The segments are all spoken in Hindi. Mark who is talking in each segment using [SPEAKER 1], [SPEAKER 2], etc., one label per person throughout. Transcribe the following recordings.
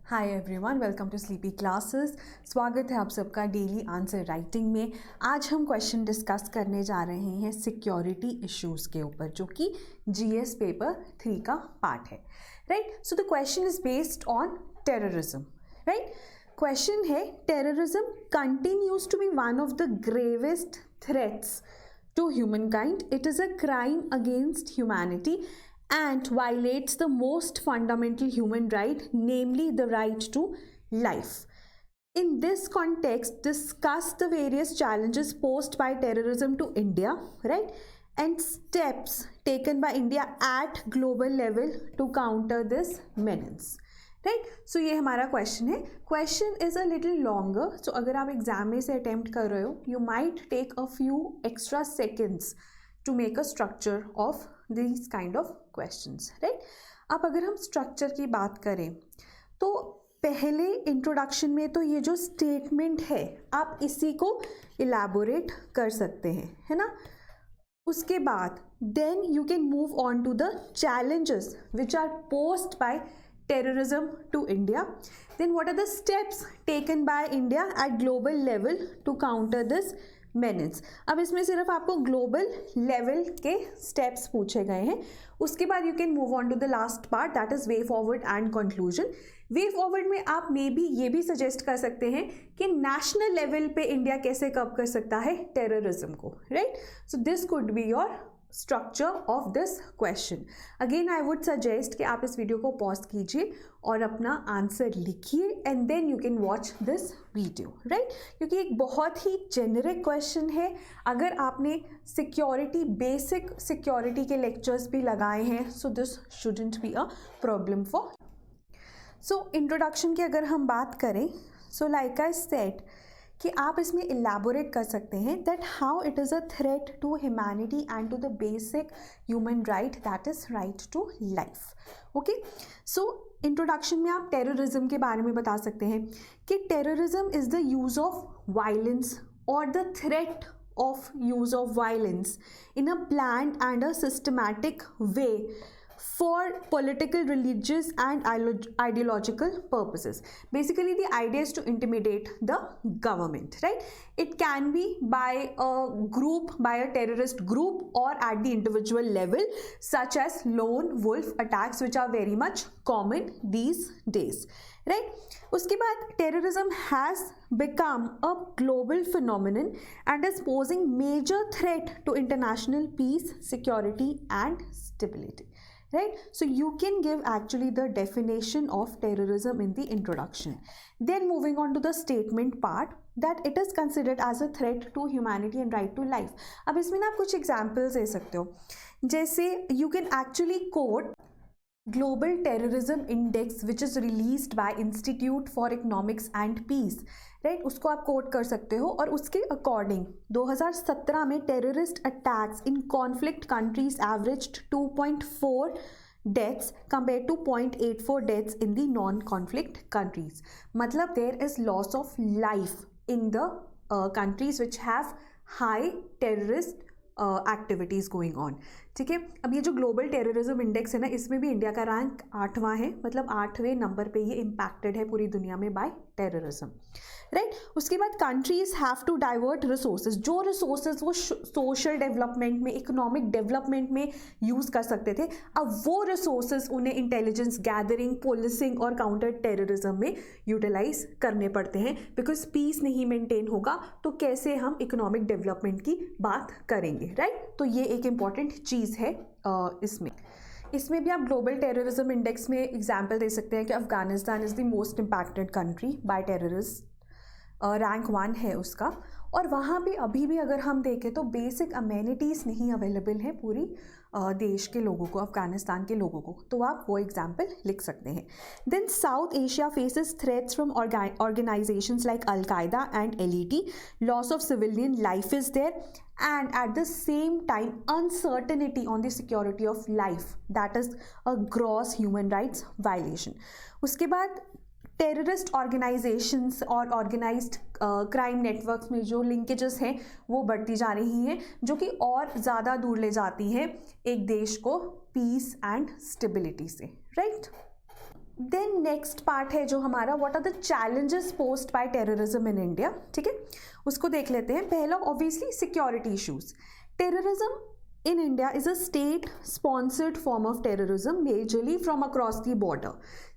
[SPEAKER 1] Hi everyone, welcome to sleepy classes. स्वागत है आप सबका डेली आंसर राइटिंग में। आज हम क्वेश्चन डिस्कस करने जा रहे हैं सिक्योरिटी इश्यूज़ के ऊपर, जो कि जीएस पेपर 3 का पार्ट है। Right, so the question is based on terrorism. Right, question है, terrorism continues to be one of the gravest threats to humankind. It is a crime against humanity and violates the most fundamental human right, namely the right to life. In this context, discuss the various challenges posed by terrorism to India, right? And steps taken by India at global level to counter this menace. Right, so ये हमारा क्वेश्चन है। Question is a little longer, so अगर आप एग्जाम में से अटेम्प्ट कर रहे हो, you might take a few extra seconds to make a structure of this kind of questions. Right, अब अगर हम स्ट्रक्चर की बात करें तो पहले इंट्रोडक्शन में तो ये जो स्टेटमेंट है आप इसी को इलैबोरेट कर सकते हैं, है ना। उसके बाद then you can move on to the challenges which are posed by terrorism to India. Then what are the steps taken by India at global level to counter this menace? अब इसमें सिर्फ आपको ग्लोबल लेवल के स्टेप्स पूछे गए हैं। उसके बाद you can move on to the last part, that is way forward and conclusion. Way forward में आप मे बी ये भी सजेस्ट कर सकते हैं कि नेशनल लेवल पे इंडिया कैसे कब कर सकता है टेररिज्म को। Right, so this could be your structure of this question. Again I would suggest कि आप इस वीडियो को पॉज कीजिए और अपना आंसर लिखिए and then you can watch this video. Right, क्योंकि एक बहुत ही जेनरिक क्वेश्चन है। अगर आपने सिक्योरिटी, बेसिक सिक्योरिटी के लेक्चर्स भी लगाए हैं, so this shouldn't be a problem for. So introduction की अगर हम बात करें, सो लाइक आई सेड कि आप इसमें इलैबोरेट कर सकते हैं that how it is a threat to humanity and to the basic human right, that is right to life. Okay, so introduction में आप टेररिज्म के बारे में बता सकते हैं कि terrorism is the use of violence और the threat of use of violence in a planned and a systematic way for political, religious and ideological purposes. Basically the idea is to intimidate the government, right? It can be by a group, by a terrorist group, or at the individual level, such as lone wolf attacks, which are very much common these days, right? उसके बाद terrorism has become a global phenomenon and is posing major threat to international peace, security and stability. Right, so you can give actually the definition of terrorism in the introduction. Then moving on to the statement part, that it is considered as a threat to humanity and right to life. अब इसमें ना आप कुछ examples दे सकते हो, जैसे you can actually quote Global Terrorism Index which is released by Institute for Economics and Peace, right, उसको आप कोट कर सकते हो। और उसके अकॉर्डिंग 2017 में terrorist attacks in conflict countries averaged 2.4 deaths compared to 0.84 deaths in the non conflict countries. मतलब there is loss of life in the countries which have high terrorist activities going on. ठीक है, अब ये जो ग्लोबल टेररिज्म इंडेक्स है ना, इसमें भी इंडिया का रैंक 8वां है, मतलब 8वें नंबर पे ये इम्पैक्टेड है पूरी दुनिया में बाय टेररिज्म। राइट, उसके बाद countries have to divert resources, जो रिसोर्सेज वो सोशल डेवलपमेंट में, इकोनॉमिक डेवलपमेंट में यूज़ कर सकते थे, अब वो रिसोर्सेज उन्हें इंटेलिजेंस गैदरिंग, पुलिसिंग और काउंटर टेररिज्म में यूटिलाइज करने पड़ते हैं, बिकॉज पीस नहीं मेंटेन होगा तो कैसे हम इकोनॉमिक डेवलपमेंट की बात करेंगे। राइट, तो ये एक इम्पॉर्टेंट चीज़ है इसमें भी आप ग्लोबल टेररिज्म इंडेक्स में एग्जाम्पल दे सकते हैं कि Afghanistan is the most impacted country bye terrorist, rank 1 है उसका। और वहाँ भी अभी भी अगर हम देखें तो बेसिक अमेनिटीज़ नहीं अवेलेबल हैं पूरी देश के लोगों को, अफगानिस्तान के लोगों को, तो आप वो एग्जाम्पल लिख सकते हैं। Then South Asia faces threats from organisations like al-Qaeda and LET, loss of civilian life is there and at the same time uncertainty on the security of life, that is a gross human rights violation. उसके बाद टेररिस्ट ऑर्गेनाइजेशंस और ऑर्गेनाइज्ड क्राइम नेटवर्क्स में जो लिंकेजेस हैं वो बढ़ती जा रही हैं, जो कि और ज़्यादा दूर ले जाती हैं एक देश को पीस एंड स्टेबिलिटी से। राइट, देन नेक्स्ट पार्ट है जो हमारा what are the challenges posed by terrorism in India, ठीक है, उसको देख लेते हैं। पहला obviously security issues. Terrorism in India is a state sponsored form of terrorism majorly from across the border,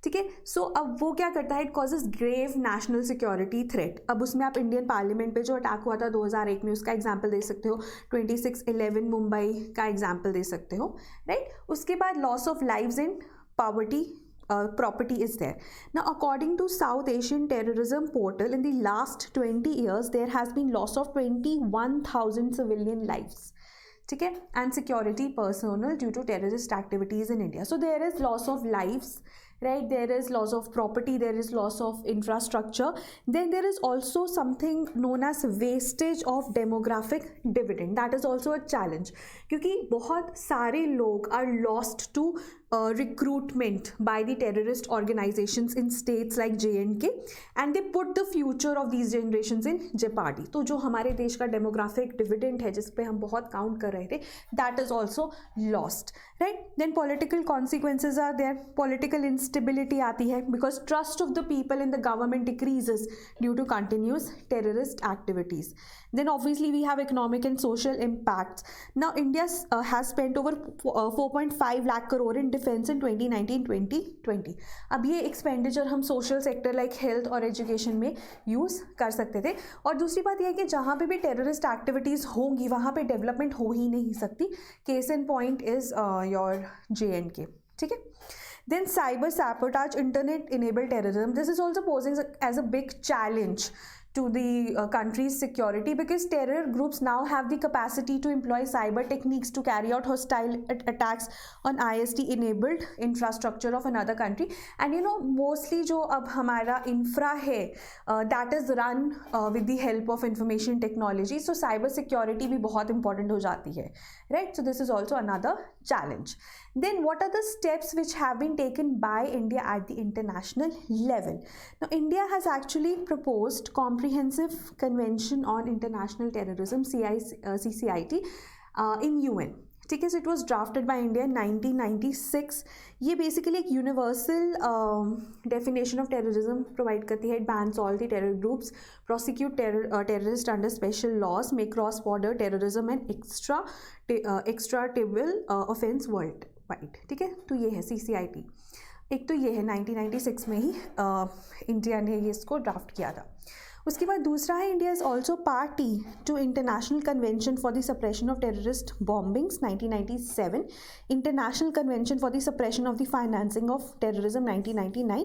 [SPEAKER 1] ठीक है। सो अब वो क्या करता है, it causes grave national security threat. अब उसमें आप इंडियन पार्लियामेंट पे जो अटैक हुआ था 2001 में उसका एग्जांपल दे सकते हो, 26/11 मुंबई का एग्जांपल दे सकते हो, राइट। उसके बाद loss of lives and poverty property is there. Now according to South Asian Terrorism Portal, in the last 20 years there has been loss of 21,000 civilian lives, ठीक है, and security personnel due to terrorist activities in India. So there is loss of lives, right, there is loss of property, there is loss of infrastructure, then there is also something known as wastage of demographic dividend, that is also a challenge, क्योंकि बहुत सारे लोग are lost to recruitment by the terrorist organizations in states like J&K and they put the future of these generations in jeopardy. तो जो हमारे देश का demographic dividend है जिस पे हम बहुत काउंट कर रहे थे, that is also lost, right? Then political consequences are there. Political instability आती है because trust of the people in the government decreases due to continuous terrorist activities. Then obviously we have economic and social impacts. Now India has spent over 4.5 lakh crore in defense in 2019-2020. अब ये एक्सपेंडिचर हम सोशल सेक्टर लाइक हेल्थ और एजुकेशन में यूज़ कर सकते थे। और दूसरी बात यह है कि जहाँ पे भी टेररिस्ट एक्टिविटीज़ होंगी वहाँ पे डेवलपमेंट हो ही नहीं सकती। Case in point is your J&K, ठीक है। Then cyber sabotage, internet enabled terrorism. This is also posing as a big challenge to the country's security because terror groups now have the capacity to employ cyber techniques to carry out hostile attacks on IST enabled infrastructure of another country. And you know mostly जो अब हमारा infra है that is run with the help of information technology, so cyber security भी बहुत important हो जाती है, right? So this is also another challenge. Then what are the steps which have been taken by India at the international level? Now India has actually proposed Comprehensive Convention on International Terrorism CCIT in UN, ठीक है। So it was drafted by India in 1996। ये बेसिकली एक universal definition of terrorism provide करती है। It bans all the terror groups, prosecute terrorist under special laws, make cross border terrorism and extraditable offence worldwide, ठीक है। तो ये है CCIT। एक तो ये है 1996 में ही इंडिया ने ये इसको ड्राफ्ट किया था। उसके बाद दूसरा है India is also party to international convention for the suppression of terrorist bombings 1997, international convention for the suppression of the financing of terrorism 1999,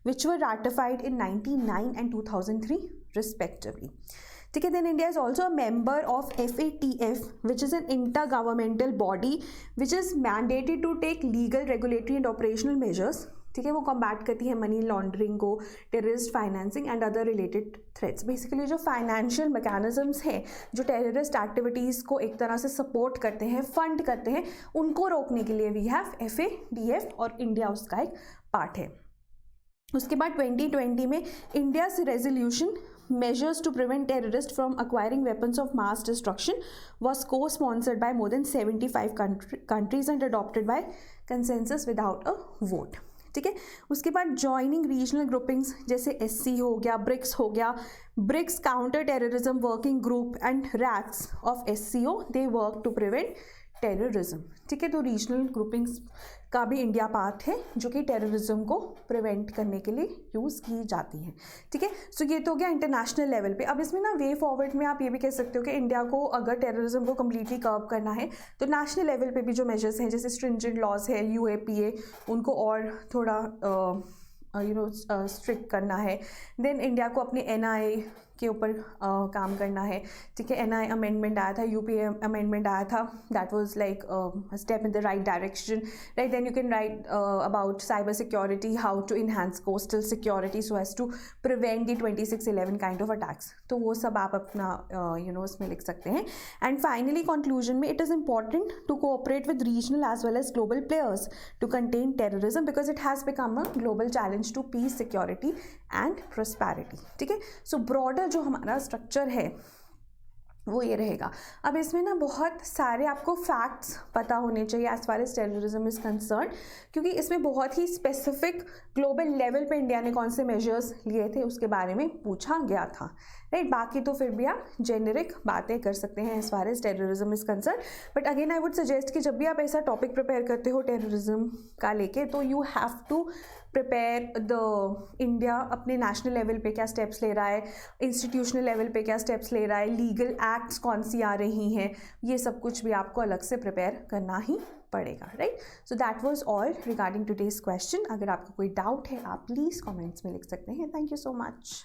[SPEAKER 1] which were ratified in 1999 and 2003 respectively, ठीक है। Then India is also a member of FATF which is an inter body which is mandated to take legal, regulatory and operational measures, ठीक है। वो कॉम्बैट करती है मनी लॉन्ड्रिंग को, terrorist financing and other related threats. Basically जो फाइनेंशियल मैकेनिज्म्स हैं जो टेररिस्ट एक्टिविटीज़ को एक तरह से सपोर्ट करते हैं, फंड करते हैं, उनको रोकने के लिए वी हैव FATF और इंडिया उसका एक पार्ट है। उसके बाद 2020 में India's resolution measures to prevent terrorists from acquiring weapons of mass destruction was co-sponsored by more than 75 countries and adopted by consensus without a vote, ठीक है। उसके बाद ज्वाइनिंग रीजनल ग्रुपिंग्स जैसे SC हो गया, ब्रिक्स हो गया, BRICS counter terrorism working group and RATS of SCO, they work to prevent terrorism, ठीक है। तो रीजनल ग्रुपिंग्स का भी इंडिया पार्ट है जो कि टेररिज्म को प्रिवेंट करने के लिए यूज़ की जाती है, ठीक है। सो ये तो हो गया इंटरनेशनल लेवल पे। अब इसमें ना वे फॉरवर्ड में आप ये भी कह सकते हो कि इंडिया को अगर टेररिज्म को कम्प्लीटली कर्ब करना है तो नेशनल लेवल पे भी जो मेजर्स हैं जैसे स्ट्रिंजेंट लॉज है, UAPA, उनको और थोड़ा स्ट्रिक्ट करना है। देन इंडिया को अपने NIA के ऊपर काम करना है, ठीक है। NIA अमेंडमेंट आया था, UPA अमेंडमेंट आया था, that was like step in the right direction, right. Then you can write about cyber security, how to enhance coastal security so as to prevent the 26/11 kind of attacks. तो वो सब आप अपना उसमें लिख सकते हैं। एंड फाइनली कंक्लूजन में it is important to cooperate with regional as well as global players to contain terrorism because it has become a global challenge to piece, security and prosperity, ठीक है। सो ब्रॉडर जो हमारा स्ट्रक्चर है वो ये रहेगा। अब इसमें ना बहुत सारे आपको फैक्ट्स पता होने चाहिए as far as terrorism is concern, क्योंकि इसमें बहुत ही स्पेसिफिक ग्लोबल लेवल पे इंडिया ने कौन से मेजर्स लिए थे उसके बारे में पूछा गया था, राइट। बाकी तो फिर भी आप जेनरिक बातें कर सकते हैं as far as terrorism is concern. But again I would suggest कि जब भी आप ऐसा टॉपिक प्रिपेयर करते हो टेररिज्म का लेके, तो you have to prepare the India अपने नेशनल लेवल पे क्या स्टेप्स ले रहा है, इंस्टीट्यूशनल लेवल पे क्या स्टेप्स ले रहा है, लीगल एक्ट्स कौन सी आ रही हैं, ये सब कुछ भी आपको अलग से प्रिपेयर करना ही पड़ेगा, right. So that was all regarding today's question. अगर आपको कोई डाउट है आप प्लीज़ कमेंट्स में लिख सकते हैं। Thank you so much.